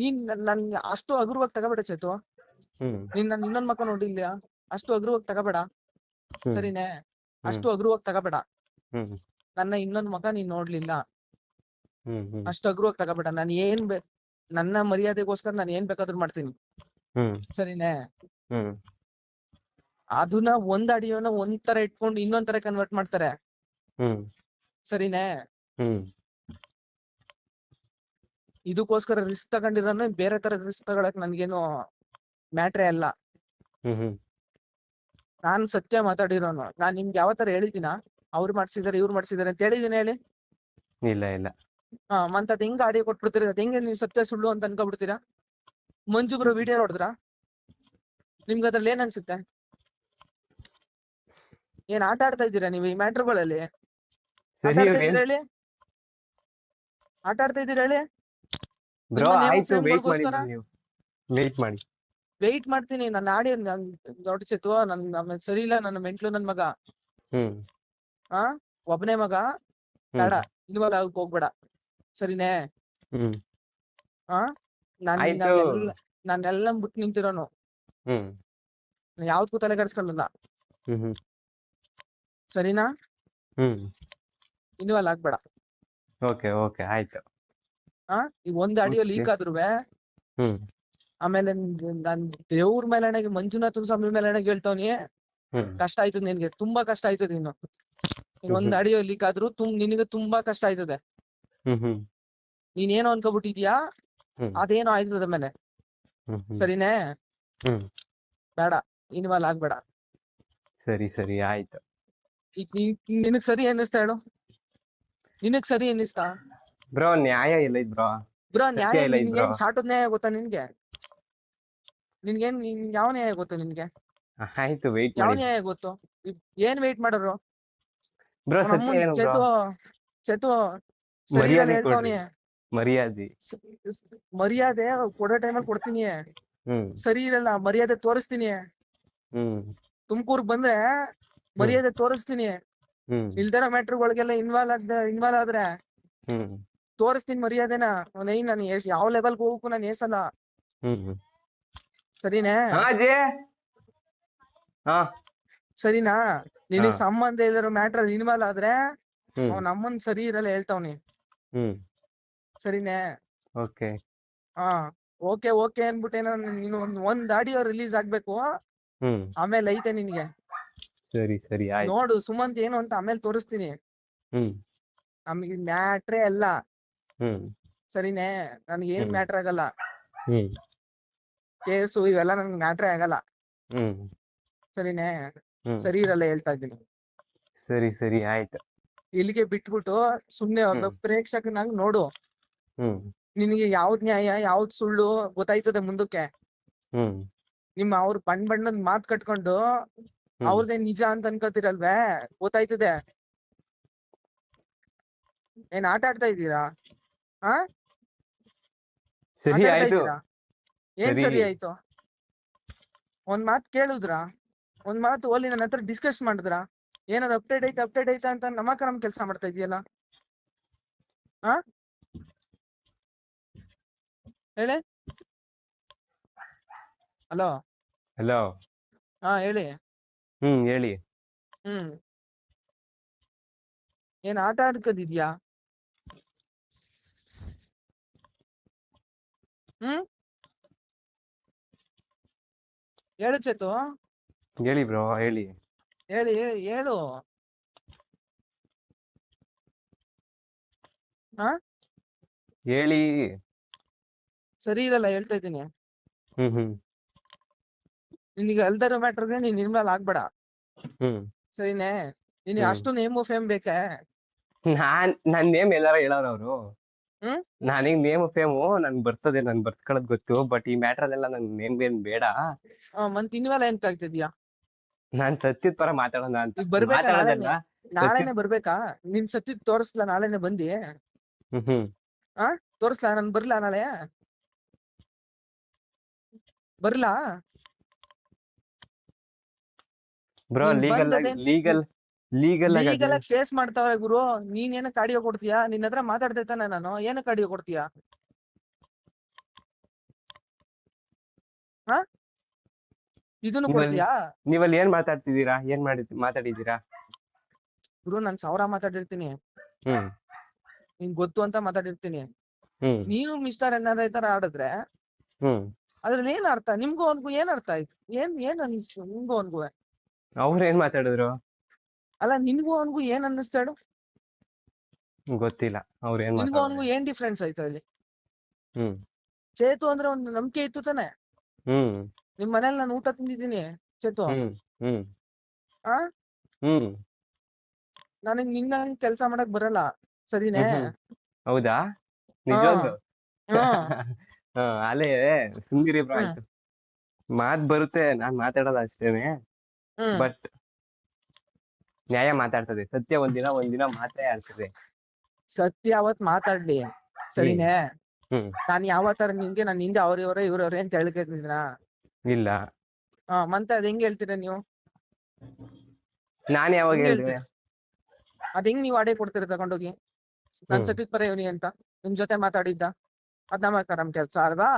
ನೀನ್ ನನ್ ಅಷ್ಟು ಹಗುರವಾಗಿ ತಗೋಬೇಡ ಚೇತು. ಹ್ಮ್. ನೀನ್ ನನ್ ಇನ್ನೊಂದ್ ಮಕ್ಕ ನೋಡಿಲ್ಯಾ? ಅಷ್ಟು ಹಗುರವಾಗಿ ತಗೋಬೇಡ. ಸರಿನೇ? ಅಷ್ಟು ಹಗುರವಾಗಿ ತಗೋಬೇಡ. ಹ್ಮ್. ನನ್ನ ಇನ್ನೊಂದ್ ಮಕ ನೀನ್ ನೋಡ್ಲಿಲ್ಲ, ಹ್ಮ್. ಹ್ಮ್. ಅಷ್ಟು ಹಗುರವಾಗಿ ತಗೋಬೇಡ. ನಾನು ನನ್ನ ಮರ್ಯಾದೆಗೋಸ್ಕರ ನಾನು ಏನ್ ಬೇಕಾದ್ರೂ ಮಾಡ್ತೀನಿ. ಹ್ಮ್. ಸರಿನೇ? ಹ್ಮ್. ಅದನ್ನ ಒಂದ್ ಆಡಿಯೋನ ಒಂದ್ ತರ ಇಟ್ಕೊಂಡು ಇನ್ನೊಂದ್ ತರ ಕನ್ವರ್ಟ್ ಮಾಡ್ತಾರೆ. ಹ್ಮ್. ಸರಿನೇ? ಹ್ಮ್. ಇದಕ್ಕೋಸ್ಕರ ರಿಸ್ಕ್ ತಗೊಂಡಿರೋನು ಬೇರೆ ತರ ರಿಸ್ಕ್ ತಗೊಳಕ್ ನನ್ಗೇನು ಮ್ಯಾಟ್ರೇ ಅಲ್ಲ. ಹ್ಮ್. ಹ್ಮ್. ನಾನ್ ಸತ್ಯ ಮಾತಾಡಿರೋನು. ನಾನ್ ನಿಮ್ಗೆ ಯಾವ ತರ ಹೇಳಿದಿನ ಅವ್ರು ಮಾಡ್ಸಿದಾರೆ ಇವ್ರು ಮಾಡ್ಸಿದಾರೆ ಅಂತ ಹೇಳಿದೀನಿ ಹೇಳಿ? ಇಲ್ಲ ಇಲ್ಲ. ಮತ್ ಅದ್ ಹೆಂಗ್ ಆಡಿಯೋ ಕೊಟ್ಬಿಡ್ತೀರಾ? ಅದ್ ಹೆಂಗೆ ನೀವು ಸತ್ಯ ಸುಳ್ಳು ಅಂತ ಅನ್ಕೊಬಿಡ್ತೀರಾ? ಮಂಜು ಬ್ರೋ ವಿಡಿಯೋ ನೋಡಿದ್ರಾ? ನಿಮ್ಗೆ ಅದ್ರಲ್ಲಿ ಏನ್ ಅನ್ಸುತ್ತೆ? ಏನ್ ಆಟ ಆಡ್ತಾ ಇದ್ದೀರಾ ನೀವು ಈ ಮ್ಯಾಟ್ರುಗಳಲ್ಲಿ? ಆಟ ಆಡ್ತಾ ಇದ್ದೀರಾ ಹೇಳಿ? ಆಟ ಆಡ್ತಾ ಇದ್ದೀರಾ ಹೇಳಿ? ಬ್ರೋ ಆಯ್ತು, ವೇಟ್ ಮಾಡಿ, ನೀವು ವೇಟ್ ಮಾಡಿ. ವೆಯ್ಟ್ ಮಾಡ್ತೀನಿ. ನನ್ನ ಆಡಿಯೋ ನೋಡ್ಸಿತ್ತು. ನನ್ ಸರಿ ಇಲ್ಲ. ನನ್ನ ಮೆಂಟ್ಲು ನನ್ ಮಗ. ಹ್ಮ್. ಒಬ್ಬನೇ ಮಗ, ಬೇಡ. ಇನ್ವಾಲ್ವ್ ಆಗಕ್ ಹೋಗ್ಬೇಡ. ಸರಿನೇ? ಹ್ಮ್. ನಾನೆಲ್ಲ ಬಿಟ್ಟು ನಿಂತಿರೋನು. ಹ್ಮ್. ಯಾವ್ದಕ್ಕೂ ತಲೆ ಕೆಡ್ಸ್ಕೊಳ್ಳಲ್ಲ. ಹ್ಮ್. ಸರಿನಾ? ಹ್ಮ್. ಇನ್ವಾಲ್ವ್ ಆಗ್ಬೇಡ. ಓಕೆ ಓಕೆ ಆಯ್ತು. ಈಗ ಒಂದ್ ಆಡಿಯೋ ಲೀಕ್ ಆದ್ರುವೆ ಹ್ಮ್. ಆಮೇಲೆ ನಾನ್ ದೇವ್ರ ಮೇಲೆಣೆಗೆ, ಮಂಜುನಾಥ ಸ್ವಾಮಿ ಮೇಲೆಣೆಗೆ ಹೇಳ್ತವ್ನಿ, ಹ್ಮ್. ಕಷ್ಟ ಆಯ್ತದ ನಿನ್ಗೆ. ತುಂಬಾ ಕಷ್ಟ ಆಯ್ತದ. ಇನ್ನು ಒಂದ್ ಆಡಿಯೋ ಲೀಕ್ ಆದ್ರೂ ನಿನಗೆ ತುಂಬಾ ಕಷ್ಟ ಆಯ್ತದೆ. ಹ್ಮ್. ಹ್ಮ್. ನೀನೇನೋ ಅನ್ಕೋಬಿಟ್ಟಿದ್ಯಾ, ಅದೇನೋ ಆಯ್ತದ ಮೇಲೆ. ಸರಿನೇ? ಹ್ಮ್. ಬೇಡ, ಇನ್ವಾಲ್ವ್ ಆಗ್ಬೇಡ. ಸರಿ ಸರಿ ಆಯ್ತು. ಈಗ ನಿನಗ್ ಸರಿ ಅನ್ನಿಸ್ತಾ ಹೇಳು? ನಿನಗ್ ಸರಿ ಅನ್ನಿಸ್ತಾ? ಬ್ರೋ ನ್ಯಾಯ ಇಲ್ಲ ಬ್ರೋ. ಬ್ರೋ ನ್ಯಾಯ ನಿನ್ಗೇನ್ ಸಾಟದ್ ನ್ಯಾಯ ಗೊತ್ತಾ ನಿನ್ಗೆ? ನಿನ್ಗೇನ್ ಯಾವ ನ್ಯಾಯ ಗೊತ್ತು ನಿನ್ಗೆ? ಆಯ್ತು, ವೇಟ್ ಯಾವ ಮಾಡಿ. ನ್ಯಾಯ ಗೊತ್ತು? ಏನ್ ವೇಟ್ ಮಾಡೋರು? ಬ್ರೋ ಸತ್ಯ ಏನು ಬ್ರೋ? ಚೇತು ಸರಿ ಇರಲ್ಲ ಹೇಳ್ತಾವನಿ. ಮರ್ಯಾದೆ ಕೊಡೋ ಟೈಮಲ್ಲಿ ಕೊಡ್ತೀನಿ. ಸರಿ ಇರಲ್ಲ, ಮರ್ಯಾದೆ ತೋರಿಸ್ತೀನಿ. ತುಮಕೂರ್ಗ್ ಬಂದ್ರೆ ಮರ್ಯಾದೆ ತೋರಿಸ್ತೀನಿ. ಇಲ್ದರ ಮ್ಯಾಟ್ರುಗಳಿಗೆಲ್ಲ ಇನ್ವಾಲ್ವ್ ಆದ್ರೆ ತೋರಿಸ್ತೀನಿ ಮರ್ಯಾದೆನ. ನಾನು ಯಾವ ಲೆವೆಲ್ಗೆ ಹೋಗಕ್ಕೂ ನಾನು ಏಸಲ್ಲ. ಸರಿನೇ? ಸರಿನಾ? ನಿನಗ್ ಸಂಬಂಧ ಇಲ್ಲರ ಮ್ಯಾಟ್ರಲ್ಲಿ ಇನ್ವಾಲ್ವ್ ಆದ್ರೆ ಅವ್ನ ಅಮ್ಮನ್ ಸರಿ ಇರಲ್ಲ ಹೇಳ್ತಾವ್ನಿ. ಸರಿನೇ? ಓಕೆ ಓಕೆ ಓಕೆ ಅನ್ಬಿಟ್ಟೇನ ನೀನು ಒಂದ್ ಆಡಿಯೋ ರಿಲೀಸ್ ಆಗ್ಬೇಕು, ಆಮೇಲೆ ಐತೆ ನಿನ್ಗೆ. ಸರಿ ಸರಿ ಆಯ್ತು. ನೋಡು ಸುಮಂತ್ ಏನು ಅಂತ ಆಮೇಲೆ ತೋರಿಸ್ತೀನಿ. ನಮಗೆ ಮ್ಯಾಟ್ರೇ ಅಲ್ಲ. ಹ್ಮ್ ಸರಿನೇ? ನನ್ಗೆ ಏನ್ ಹ್ಮ್. ಮ್ಯಾಟ್ರ್ ಆಗಲ್ಲ. ಹ್ಮ್ ಕೇಸು ಇವೆಲ್ಲ ನನ್ಗೆ ಮ್ಯಾಟ್ರೇ ಆಗಲ್ಲ. ಹ್ಮ್ ಸರಿನೇ? ಹ್ಮ್ ಸರಿ ಇರಲ್ಲ ಹೇಳ್ತಾ ಇದ್ದೀನಿ. ಸರಿ ಸರಿ ಆಯ್ತು. ಇಲ್ಲಿಗೆ ಬಿಟ್ಬಿಟ್ಟು ಸುಮ್ನೆ ಒಬ್ಬ ಹ್ಮ್ ಪ್ರೇಕ್ಷಕನಾಗ್ ನೋಡು. ಹ್ಮ್ ನಿನಗೆ ಯಾವ್ದ್ ನ್ಯಾಯ ಯಾವ್ದ್ ಸುಳ್ಳು ಗೊತ್ತಾಯ್ತದೆ ಮುಂದಕ್ಕೆ. ಹ್ಮ್ ಅವ್ರ ಬಣ್ಣದ್ ಮಾತ್ ಕಟ್ಕೊಂಡು ಹ್ಮ್ ಅವ್ರದೇ ನಿಜ ಅಂತ ಅನ್ಕೋತಿರಲ್ವೇ, ಗೊತ್ತಾಯ್ತದೆ. ಏನ್ ಆಟ ಆಡ್ತಾ ಇದ್ದೀರಾ? ಹಾ, ಸರಿ ಆಟ ಆಡ್ತಾ ಆಯ್ತು. ಇದ್ದೀರಾ? ಏನ್ ಸರಿ. ಸರಿ ಆಯ್ತು? ಒಂದ್ ಮಾತ್ ಕೇಳುದ್ರಾ? ಒಂದ್ ಮಾತು ಓಲಿ ನನ್ನ ಹತ್ರ ಡಿಸ್ಕಸ್ ಮಾಡಿದ್ರಾ? ಏನಾದ್ರು ಅಪ್ಡೇಟ್ ಐತಾ ಅಂತ ನಮ್ ಕೆಲ್ಸ ಮಾಡ್ತಾ ಇದೆಯಲ್ಲ. ಹಾ, ಹೇಳಿ. ಹಲೋ. ಹಲೋ. ಹಾ, ಹೇಳಿ. ಹೇಳಿ. ಹ್ಮ್ ಏನ್ ಆಟ ಆಡ್ಕದಿದ್ಯಾ? ಹ್ಮ್ ಹೇಳು ಚೇತು. ಹೇಳಿ ಬ್ರೋ, ಹೇಳಿ. ಹೇಳು. ಹಾ, ಹೇಳಿ. ಸರಿ ಇರಲ್ಲ ಹೇಳ್ತಾ ಇದ್ದೀನಿ. ಹ್ಮ್ ನಿನಗೆ ಅಲ್ದರೋ ಮ್ಯಾಟ್ರಿಗೆ ನೀನ್ ಇನ್ವಾಲ್ವ್ ಆಗ್ಬೇಡ. ಹ್ಮ್ ಸರಿನೇ? ನಿನಗೆ ಹ್ಮ್ ಅಷ್ಟು ನೇಮು ಫೇಮ್ ಬೇಕೆ? ನನ್ ನೇಮ್ ಎಲ್ಲಾರ ಹೇಳವ್ರ ಅವ್ರು. ಹ್ಮ್ ನನಗ್ ನೇಮ್ ಫೇಮು ನನ್ ಬರ್ತದೆ, ನನ್ ಬರ್ತ್ಕೊಳ್ಳೋದ್ ಗೊತ್ತು. ಬಟ್ ಈ ಮ್ಯಾಟರ್ ಅಲ್ಲೆಲ್ಲ ನನ್ ನೇಮ್ ಏನ್ ಬೇಡ. ಮತ್ ಇನ್ವಾಲ್ವ್ ಏನ್ ಆಗ್ತಿದ್ಯಾ? ನಾನ್ ಸತ್ಯದ ಪರ ಮಾತಾಡೋಣ ಅಂತ ಈಗ ಬರ್ಬೇಕಾ? ಮಾತಾಡೋದಲ್ಲ. ನಾಳೆನೆ ಬರ್ಬೇಕಾ? ನಿನ್ ಸತ್ಯದ್ ತೋರಿಸ್ಲಾ ನಾಳೆನೆ ಬಂದಿ? ಹ್ಮ್ ಆ ತೋರಿಸ್ಲಾ? ನಾನ್ ಬರ್ಲಾ ನಾಳೆ? ಬರ್ಲಾ? ಬ್ರೋ, ನೀನ್ ಲೀಗಲ್ ಬಂದದೆ ಆಗಿ ಲೀಗಲ್ ಆಗಿ ಫೇಸ್ ಮಾಡ್ತಾವ್ರೆ ಗುರು. ನೀನ್ ಏನಕ್ಕೆ ಆಡಿಯೋ ಕೊಡ್ತೀಯಾ? ನಿನ್ನ ಹತ್ರ ಮಾತಾಡ್ತಾ ಇದ್ದಾನೆ ನಾನು. ಏನಕ್ಕೆ ಆಡಿಯೋ ಕೊಡ್ತೀಯಾ? ಹಾ, ಇದನ್ನು ಕೊಡ್ತೀಯಾ? ನೀವಲ್ಲಿ ಏನ್ ಮಾತಾಡ್ತಿದ್ದೀರಾ? ಏನ್ ಮಾತಾಡಿದ್ದೀರಾ? ಗುರು, ನಾನ್ 1000 ಮಾತಾಡಿರ್ತೀನಿ. ಹ್ಮ್ ನಿನ್ ಗೊತ್ತು ಅಂತ ಮಾತಾಡಿರ್ತೀನಿ. ಹ್ಮ್ ನೀನು ಮಿಸ್ಟರ್ ಎನ್ಆರ್ ತರ ಆಡಿದ್ರೆ ಹ್ಮ್ ಅದ್ರಲ್ಲಿ ಏನ್ ಅರ್ಥ? ನಿಮ್ಗೂ ಅವನ್ಗೂ ಏನ್ ಅರ್ಥ ಆಯ್ತು? ಏನ್ ಅನ್ನಿಸ್ತು ನಿಮ್ಗೂ ಅವನ್ಗೂ? ಅವ್ರ ಏನ್ ಮಾತಾಡಿದ್ರು? ಅಲ್ಲ, ನಿನ್ಗೂ ಅವನ್ಗೂ ಏನ್ ಅನ್ನಿಸ್ತಾಡು? ಗೊತ್ತಿಲ್ಲ ಅವ್ರ ಏನ್ ನಿನ್ಗೂ ಅವನ್ಗೂ ಮಾತಾಡಿದ್ರು. ಏನ್ ಡಿಫ್ರೆನ್ಸ್ ಆಯ್ತು ಅಲ್ಲಿ? ಹ್ಮ್ ಚೇತು ಅಂದ್ರೆ ಒಂದು ನಂಬಿಕೆ ಇತ್ತು ತಾನೆ? ಹ್ಮ್ ನಿಮ್ ಮನೇಲಿ ನಾನು ಊಟ ತಿಂದಿದ್ದೀನಿ ಚೇತು. ಹ್ಮ್ ಹ್ಮ್ ಆ ಹ್ಮ್ ನನಗ್ ನಿನ್ನ ಕೆಲ್ಸ ಮಾಡಕ್ ಬರಲ್ಲ. ಸರಿನೇ? ಹ್ಮ್ ಹೌದಾ? ಹಾ ನಿಜವಾಗ್ಲು? ಹಾ ಅಲ್ಲೇ ಸುಮ್ನಿರಿ ಬ್ರೋ, ಹ್ಮ್ ಆಯ್ತು. ಮಾತ್ ಬರುತ್ತೆ, ನಾನ್ ಮಾತಾಡೋದು ಅಷ್ಟೇನೆ. ಹ್ಮ್ ಬಟ್ ನ್ಯಾಯ ಮಾತಾಡ್ತದೆ. ಸತ್ಯ ಒಂದಿನ ಮಾತ್ರ ಆಡ್ತದೆ. ಸತ್ಯ ಅವತ್ ಮಾತಾಡ್ಲಿ. ಹ್ಮ್ ಸರಿನೇ? ಹ್ಮ್ ನಾನ್ ಯಾವ ತರ ನಿಮ್ಗೆ ನಾನು ಹಿಂದೆ ಇವ್ರವ್ರೆ ಅಂತ ಹೇಳ್ತಿದ್ದೀನ? ಇಲ್ಲ. ಮತ್ತೆ ಅದ್ ಹೆಂಗ್ ಹೇಳ್ತೀರಾ ನೀವು? ನಾನ್ ಯಾವಾಗ ಹೆಂಗ್ ಹೇಳ್ದೆ? ಹೇಳ್ತೀರಾ? ಅದ್ ಹೆಂಗ್ ನೀವ್ ಆಡೇ ಕೊಡ್ತೀರಾ ತಗೊಂಡೋಗಿ? ನಾನ್ ಹ್ಮ್ ಸತ್ಯದ ಪರ ಇವನಿ ಅಂತ ನಿಮ್ ಜೊತೆ ಮಾತಾಡಿದ್ದ? ಅದ್ ನಮ್ ಕೆಲ್ಸ ಅಲ್ವಾ?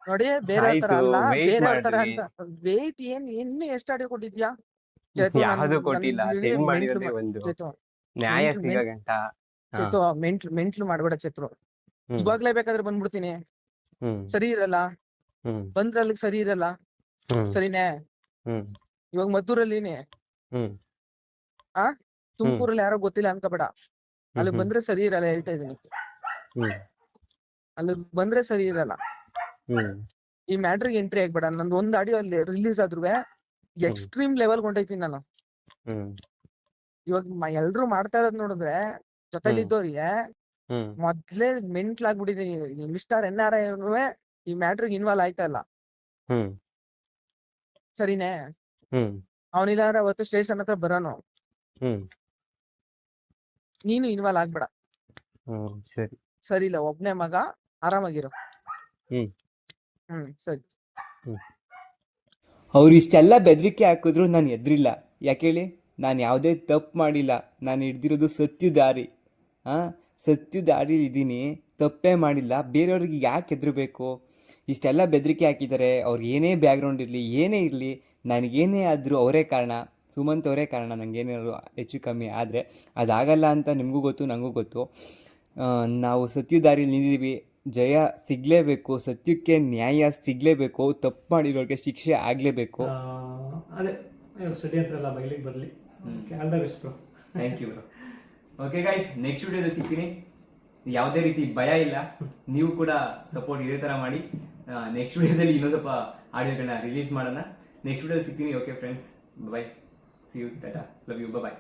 ನೋಡಿ, ಬೇರೆಯವ್ರ ತರ ಆಯ್ತು, ಅಲ್ಲ, ವೆಯ್ಟ್ ಬೇರೆಯವ್ರ ತರ ಮಾಡ್ರಿ. ಅಂತ. ವೇಟ್ ಇನ್ನು ಎಷ್ಟು ಆಡಿಯೋ ಕೊಟ್ಟಿದ್ಯಾ ಚೇತು? ಯಾವ್ದು ಕೊಟ್ಟಿಲ್ಲ, ಸೆಂಡ್ ಮಾಡಿರೋದೇ ಒಂದು. ಚೇತು, ನ್ಯಾಯ ಸಿಗಗಂಟ. ಹಾ. ಚೇತು, ಮೆಂಟ್ಲು ಮಾಡ್ಬೇಡ ಚೇತು. ಹ್ಮ್ ಇವಾಗ್ಲೇ ಬೇಕಾದ್ರೆ ಬಂದ್ಬಿಡ್ತೀನಿ. ಹ್ಮ್ ಸರಿ ಇರಲ್ಲ. ಹ್ಮ್ ಬಂದ್ರೆ ಅಲ್ಲಿಗೆ ಸರಿ ಇರಲ್ಲ. ಹ್ಮ್ ಸರಿನೇ? ಹ್ಮ್ ಇವಾಗ ಮದ್ದೂರಲ್ಲಿನಿ. ಹ್ಮ್ ಆ ತುಮಕೂರಲ್ಲಿ ಯಾರೋ ಗೊತ್ತಿಲ್ಲ ಅನ್ಕೋಬೇಡ. ಹ್ಮ್ ಅಲ್ಲಿಗ್ ಹ್ಮ್ ಬಂದ್ರೆ ಸರಿ ಇರಲ್ಲ, ಹೇಳ್ತಾ ಇದೀನಿ. ಹ್ಮ್ ಅಲ್ಲಿಗ್ ಬಂದ್ರೆ ಸರಿ ಇರಲ್ಲ. ಹ್ಮ್ ಈ ಮ್ಯಾಟ್ರಿಗೆ ಎಂಟ್ರಿ ಆಗ್ಬೇಡ. ನಂದು ಒಂದ್ ಆಡಿಯೋ ಅಲ್ಲಿ ರಿಲೀಸ್ ಆದ್ರೂ ಎಕ್ಸ್ಟ್ರೀಮ್ ಲೆವೆಲ್ ಹೊಂಟೈತೀನಿ ನಾನು. ಹ್ಮ್ ಇವಾಗ ಎಲ್ರು ಮಾಡ್ತಾ ಇರೋದ್ ನೋಡಿದ್ರೆ ಜೊತೆಲಿದ್ದವ್ರಿಗೆ ಹ್ಮ್ ಮೊದ್ಲೇ ಮೆಂಟ್ಲಾಗ್ಬಿಟ್ಟಿದೀನಿ. ಮಿಸ್ಟರ್ ಎನ್ಆರ್ ಈ ಮ್ಯಾಟ್ರಿಗೆ ಇನ್ವಾಲ್ವ್ ಆಯ್ತಾ ಇಲ್ಲ. ಹ್ಮ್ ಸರಿನೇ? ಹ್ಮ್ ಅವನಿಲ್ಲಾರ ಅವತ್ತು ಸ್ಟೇಷನ್ ಹತ್ರ ಬರೋನು. ಹ್ಮ್ ನೀನು ಇನ್ವಾಲ್ವ್ ಆಗ್ಬೇಡ. ಸರಿ. ಸರಿ ಇಲ್ಲ? ಒಬ್ನೇ ಮಗ, ಆರಾಮಾಗಿರು. ಹ್ಮ್ ಸರಿ. ಅವ್ರು ಇಷ್ಟೆಲ್ಲ ಬೆದರಿಕೆ ಹಾಕಿದ್ರು ನಾನು ಎದ್ರಿಲ್ಲ. ಯಾಕೆ ಹೇಳಿ? ನಾನು ಯಾವುದೇ ತಪ್ಪು ಮಾಡಿಲ್ಲ. ನಾನು ಹಿಡ್ದಿರೋದು ಸತ್ಯ ದಾರಿ. ಸತ್ಯ ದಾರಿ ಇದ್ದೀನಿ, ತಪ್ಪೇ ಮಾಡಿಲ್ಲ. ಬೇರೆಯವ್ರಿಗೆ ಯಾಕೆ ಹೆದರಬೇಕು? ಇಷ್ಟೆಲ್ಲ ಬೆದರಿಕೆ ಹಾಕಿದ್ದಾರೆ. ಅವ್ರಿಗೆ ಏನೇ ಬ್ಯಾಕ್ಗ್ರೌಂಡ್ ಇರಲಿ, ಏನೇ ಇರಲಿ, ನನಗೇನೇ ಆದರೂ ಅವರೇ ಕಾರಣ. ಸುಮಂತ್ ಅವರೇ ಕಾರಣ. ನನಗೇನಾದ್ರು ಹೆಚ್ಚು ಕಮ್ಮಿ ಆದರೆ ಅದಾಗಲ್ಲ ಅಂತ ನಿಮಗೂ ಗೊತ್ತು, ನನಗೂ ಗೊತ್ತು. ನಾವು ಸತ್ಯ ದಾರಿಲಿ ನಿಂತಿದ್ದೀವಿ. ಜಯ ಸಿಗಲೇಬೇಕು, ಸತ್ಯಕ್ಕೆ ನ್ಯಾಯ ಸಿಗಲೇಬೇಕು. ತಪ್ಪು ಮಾಡಿರೋರಿಗೆ ಶಿಕ್ಷೆ ಆಗಲೇಬೇಕು. ಅದೇ ಷಡ್ಯಂತ್ರ ಎಲ್ಲ ಬಯಲಿಗೆ ಬರಲಿ. All the best bro. Thank you bro. Okay guys, next ವಿಡಿಯೋದಲ್ಲಿ ಸಿಗ್ತೀನಿ. ಯಾವುದೇ ರೀತಿ ಭಯ ಇಲ್ಲ, ನೀವು ಕೂಡ ಸಪೋರ್ಟ್ ಇದೇ ತರ ಮಾಡಿ. ನೆಕ್ಸ್ಟ್ ವಿಡಿಯೋದಲ್ಲಿ ಇನ್ನೊಂದು ಸ್ವಲ್ಪ ಆಡಿಯೋಗಳನ್ನ ರಿಲೀಸ್ ಮಾಡೋಣ. ನೆಕ್ಸ್ಟ್ ವಿಡಿಯೋದಲ್ಲಿ ಸಿಗ್ತೀನಿ. Okay friends, bye, see you, tata, love you, bye.